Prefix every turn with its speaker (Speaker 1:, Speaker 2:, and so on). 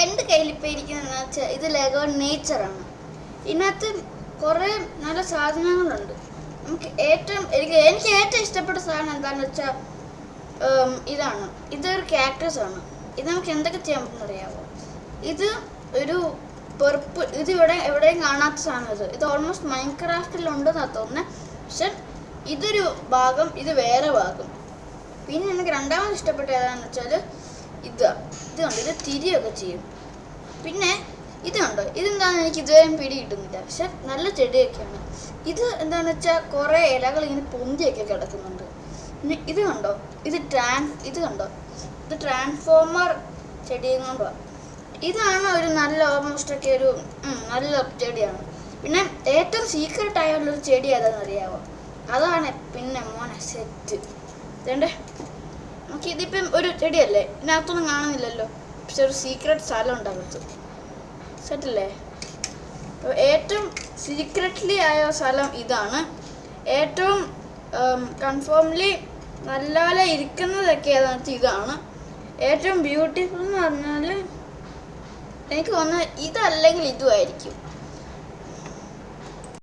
Speaker 1: എൻ്റെ കയ്യിൽ ഇപ്പോൾ ഇരിക്കുന്നതെന്ന് വെച്ചാൽ ഇത് ലെഗോ നേച്ചറാണ്. ഇതിനകത്ത് കുറേ നല്ല സാധനങ്ങളുണ്ട്. എനിക്ക് ഏറ്റവും ഇഷ്ടപ്പെട്ട സാധനം എന്താണെന്ന് വെച്ചാൽ ഇതാണ്. ഇതൊരു ക്യാക്ടസ് ആണ്. ഇത് നമുക്ക് എന്തൊക്കെ ചെയ്യാൻ പറ്റുന്ന അറിയാമോ? ഇത് ഒരു ഇത് എവിടെയും കാണാത്ത സാധനം. ഇത് ഓൾമോസ്റ്റ് മൈൻക്രാഫ്റ്റിലുണ്ടെന്നാണ് തോന്നുന്നത്. പക്ഷെ ഇതൊരു ഭാഗം, ഇത് വേറെ ഭാഗം. പിന്നെ എനിക്ക് രണ്ടാമത് ഇഷ്ടപ്പെട്ട ഏതാണെന്ന് വെച്ചാൽ ഇത് കണ്ടോ, ഇത് തിരിയൊക്കെ ചെയ്യും. പിന്നെ ഇത് കണ്ടോ, ഇതെന്താണെന്ന് എനിക്ക് ഇതുവരെയും പിടി കിട്ടുന്നില്ല. പക്ഷെ നല്ല ചെടിയൊക്കെയാണ്. ഇത് എന്താണെന്ന് വെച്ചാൽ കുറേ ഇലകൾ ഇങ്ങനെ പൊന്തിയൊക്കെ കിടക്കുന്നുണ്ട്. പിന്നെ ഇത് കണ്ടോ, ഇത് കണ്ടോ, ഇത് ട്രാൻസ്ഫോമർ ചെടിയും കൊണ്ടോ. ഇതാണ് ഒരു നല്ല ഓൾമോസ്റ്റ് ഒക്കെ ഒരു നല്ല ചെടിയാണ്. പിന്നെ ഏറ്റവും സീക്രട്ട് ആയുള്ളൊരു ചെടി ഏതാണെന്ന് അറിയാമോ? അതാണ് പിന്നെ മോനെ സെറ്റ്. ഇതേണ്ടേ, നമുക്ക് ഇതിപ്പം ഒരു ചെടിയല്ലേ, ഇതിനകത്തൊന്നും കാണുന്നില്ലല്ലോ. പക്ഷെ ഒരു സീക്രട്ട് സ്ഥലം ഉണ്ടാകത്ത്. സെറ്റല്ലേ? ഏറ്റവും സീക്രറ്റ്ലി ആയ സ്ഥലം ഇതാണ്. ഏറ്റവും കൺഫേംലി നല്ല ഇരിക്കുന്നതൊക്കെ ഏതാണെന്ന് വെച്ചാൽ ഇതാണ്. ഏറ്റവും ബ്യൂട്ടിഫുൾ എന്ന് പറഞ്ഞാൽ എനിക്ക് തോന്നുന്നത് ഇതല്ലെങ്കിൽ ഇതുമായിരിക്കും.